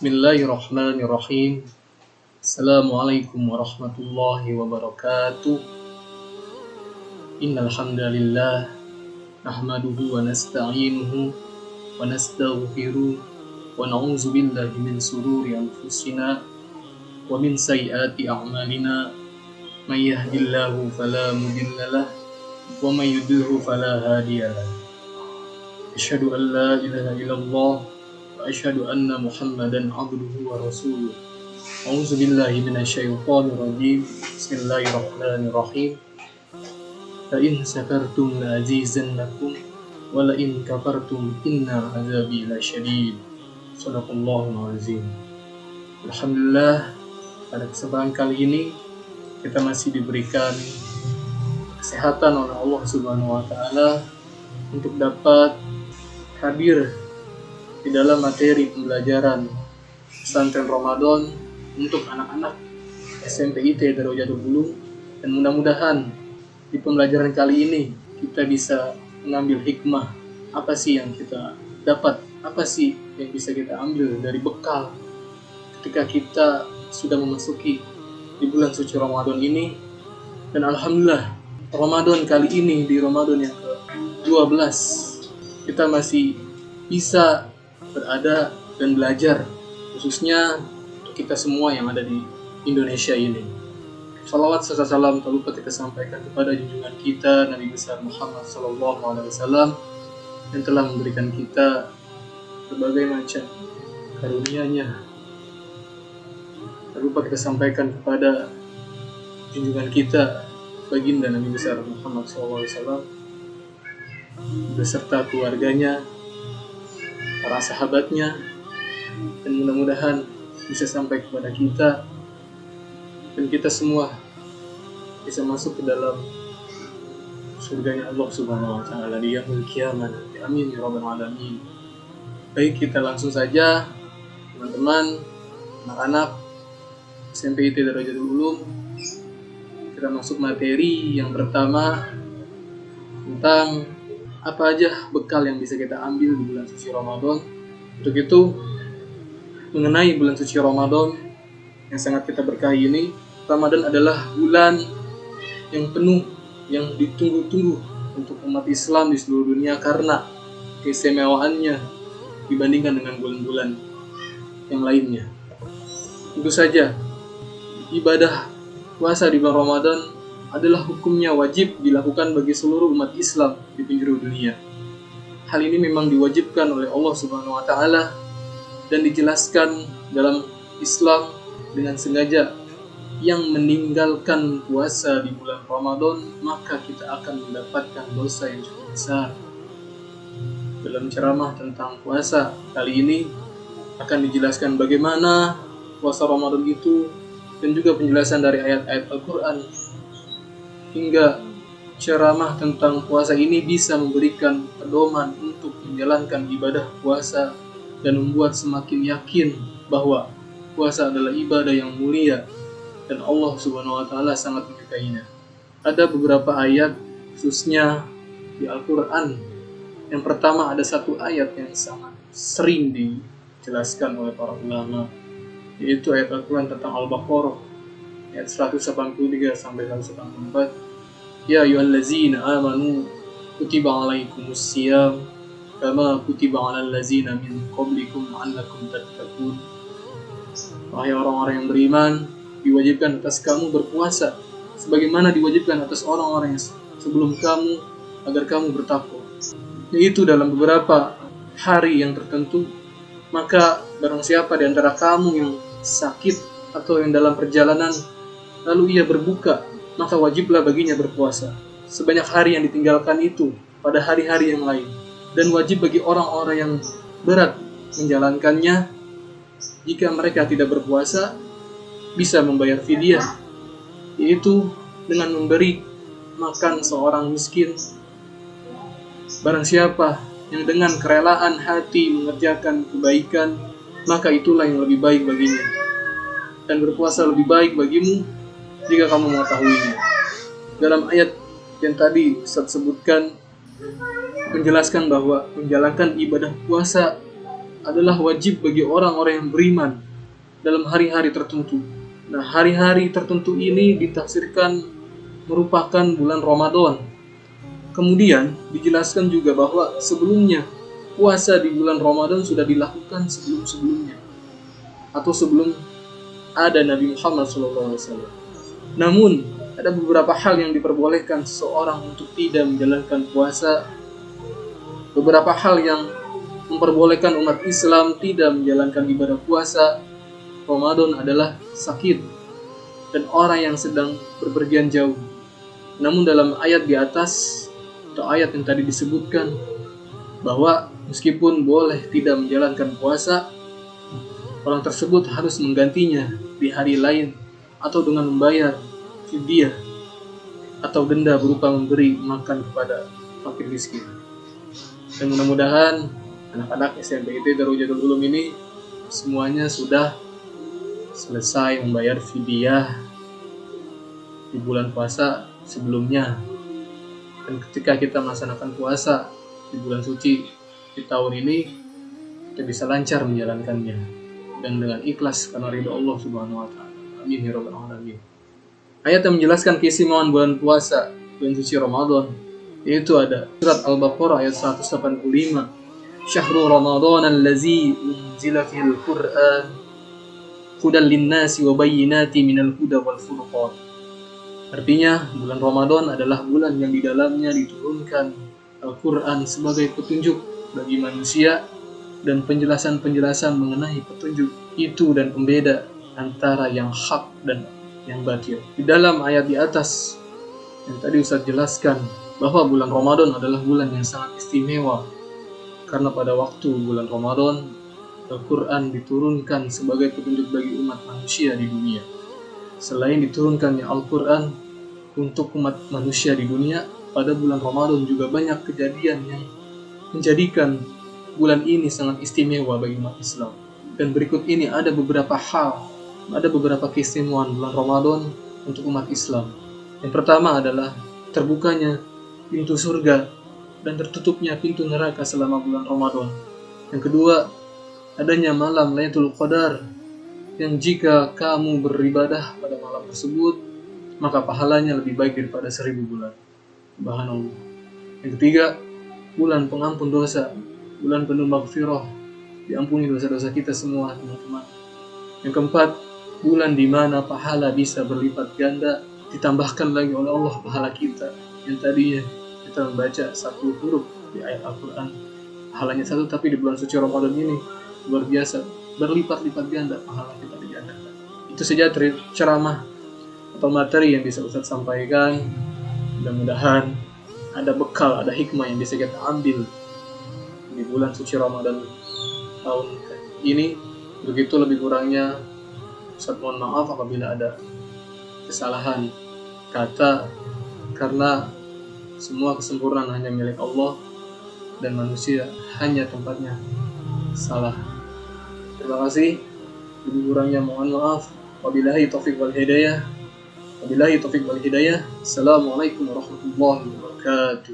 Bismillahirrahmanirrahim. Assalamualaikum warahmatullahi wabarakatuh. Innal hamdalillah nahmaduhu wa nasta'inuhu wa nastaghfiruh wa na'udzu billahi min shururi anfusina wa min sayyiati a'malina. May yahdihillahu fala mudhillalah wa may yudhlil fala hadiyalah. Asyhadu an la ilaha illallah wa asyhadu anna Muhammadan abduhu wa rasuluh. A'udzu billahi minasyaitonir rajim. Bismillahirrahmanirrahim. Fa in syakartum la azizannakum wa la in kafartum inna azabi lasyadid. Shadaqallahul azim. Alhamdulillah, pada kesempatan kali ini kita masih diberikan kesehatan oleh Allah Subhanahu wa taala untuk dapat hadir di dalam materi pembelajaran pesantren Ramadan untuk anak-anak SMPIT Darul Ulum, dan mudah-mudahan di pembelajaran kali ini kita bisa mengambil hikmah apa sih yang kita dapat, apa sih yang bisa kita ambil dari bekal ketika kita sudah memasuki di bulan suci Ramadan ini. Dan alhamdulillah Ramadan kali ini, di Ramadan yang ke-12, kita masih bisa berada dan belajar, khususnya untuk kita semua yang ada di Indonesia ini. Salawat serta salam tak lupa kita sampaikan kepada junjungan kita Nabi besar Muhammad SAW yang telah memberikan kita berbagai macam karunia-Nya. Tak lupa kita sampaikan kepada junjungan kita baginda Nabi besar Muhammad SAW beserta keluarganya, para sahabatnya, dan mudah-mudahan bisa sampai kepada kita dan kita semua bisa masuk ke dalam surganya Allah Subhanahu wa taala di yaumil qiyamah. Amin ya rabbal alamin. Baik, kita langsung saja teman-teman, anak-anak SMPIT Darul Ulum. Kita masuk materi yang pertama tentang apa aja bekal yang bisa kita ambil di bulan suci Ramadan. Untuk itu, mengenai bulan suci Ramadan yang sangat kita berkahi ini, Ramadan adalah bulan yang penuh, yang ditunggu-tunggu untuk umat Islam di seluruh dunia karena keistimewaannya dibandingkan dengan bulan-bulan yang lainnya. Tentu saja, ibadah puasa di bulan Ramadan adalah hukumnya wajib dilakukan bagi seluruh umat Islam di penjuru dunia. Hal ini memang diwajibkan oleh Allah Subhanahu wa taala dan dijelaskan dalam Islam dengan sengaja. Yang meninggalkan puasa di bulan Ramadan, maka kita akan mendapatkan dosa yang cukup besar. Dalam ceramah tentang puasa kali ini akan dijelaskan bagaimana puasa Ramadan itu, dan juga penjelasan dari ayat-ayat Al-Quran, hingga ceramah tentang puasa ini bisa memberikan pedoman untuk menjalankan ibadah puasa dan membuat semakin yakin bahwa puasa adalah ibadah yang mulia dan Allah Subhanahu wa taala sangat menyukainya. Ada beberapa ayat khususnya di Al-Quran. Yang pertama, ada satu ayat yang sangat sering dijelaskan oleh para ulama, yaitu ayat Al-Quran tentang Al-Baqarah ayat 183 sampai 184. Ya ayyuhallazina amanu kutiba alaikumus syiyam kama kutiba alal ladzina min qablikum la'allakum tattaqun. Wahai orang-orang yang beriman, diwajibkan atas kamu berpuasa sebagaimana diwajibkan atas orang-orang yang sebelum kamu agar kamu bertakwa, yaitu dalam beberapa hari yang tertentu. Maka barang siapa di antara kamu yang sakit atau yang dalam perjalanan lalu ia berbuka, maka wajiblah baginya berpuasa sebanyak hari yang ditinggalkan itu pada hari-hari yang lain. Dan wajib bagi orang-orang yang berat menjalankannya, jika mereka tidak berpuasa, bisa membayar fidyah, yaitu dengan memberi makan seorang miskin. Barang siapa yang dengan kerelaan hati mengerjakan kebaikan, maka itulah yang lebih baik baginya. Dan berpuasa lebih baik bagimu jika kamu mengetahuinya. Dalam ayat yang tadi Ustaz sebutkan, menjelaskan bahwa menjalankan ibadah puasa adalah wajib bagi orang-orang yang beriman dalam hari-hari tertentu. Nah, hari-hari tertentu ini ditafsirkan merupakan bulan Ramadan. Kemudian dijelaskan juga bahwa sebelumnya puasa di bulan Ramadan sudah dilakukan sebelum-sebelumnya atau sebelum ada Nabi Muhammad SAW. Namun ada beberapa hal yang diperbolehkan seseorang untuk tidak menjalankan puasa. Beberapa hal yang memperbolehkan umat Islam tidak menjalankan ibadah puasa Ramadan adalah sakit dan orang yang sedang berpergian jauh. Namun dalam ayat di atas atau ayat yang tadi disebutkan bahwa meskipun boleh tidak menjalankan puasa, orang tersebut harus menggantinya di hari lain atau dengan membayar fidyah atau denda berupa memberi makan kepada fakir miskin. Dan mudah-mudahan anak-anak SMP Darul Ulum ini semuanya sudah selesai membayar fidyah di bulan puasa sebelumnya. Dan ketika kita melaksanakan puasa di bulan suci di tahun ini, kita bisa lancar menjalankannya dan dengan ikhlas karena ridho Allah Subhanahu wa taala. Amin ya rabbal alamin. Ayat yang menjelaskan keistimewaan bulan puasa bulan suci Ramadan yaitu ada surat Al-Baqarah ayat 185. Syahrul Ramadan allazi unzila fihil Qur'an hudan linnasi wa bayyinatin minal huda wal furqan. Artinya, bulan Ramadan adalah bulan yang di dalamnya diturunkan Al-Quran sebagai petunjuk bagi manusia dan penjelasan-penjelasan mengenai petunjuk itu dan pembeda antara yang hak dan yang batil. Di dalam ayat di atas yang tadi Ustaz jelaskan bahwa bulan Ramadan adalah bulan yang sangat istimewa karena pada waktu bulan Ramadan Al-Quran diturunkan sebagai petunjuk bagi umat manusia di dunia. Selain diturunkannya Al-Quran untuk umat manusia di dunia, pada bulan Ramadan juga banyak kejadian yang menjadikan bulan ini sangat istimewa bagi umat Islam. Dan berikut ini ada beberapa keistimewaan bulan Ramadan untuk umat Islam. Yang pertama adalah terbukanya pintu surga dan tertutupnya pintu neraka selama bulan Ramadan. Yang kedua, adanya malam Lailatul Qadar yang jika kamu beribadah pada malam tersebut, maka pahalanya lebih baik daripada 1000 bulan. Subhanallah. Yang ketiga, bulan pengampun dosa, bulan penuh maghfirah, diampuni dosa-dosa kita semua, teman-teman. Yang keempat, bulan di mana pahala bisa berlipat ganda, ditambahkan lagi oleh Allah pahala kita yang tadinya kita membaca satu huruf di ayat Al-Quran, pahalanya satu, tapi di bulan suci Ramadan ini luar biasa, berlipat-lipat ganda pahala kita digandakan. Itu saja ceramah atau materi yang bisa Ustaz sampaikan. Mudah-mudahan ada bekal, ada hikmah yang bisa kita ambil di bulan suci Ramadan tahun ini. Begitu lebih kurangnya Ustaz mohon maaf apabila ada kesalahan kata, karena semua kesempurnaan hanya milik Allah dan manusia hanya tempatnya salah. Terima kasih. Lebih kurangnya mohon maaf. Wabillahi taufiq wal hidayah. Assalamualaikum warahmatullahi wabarakatuh.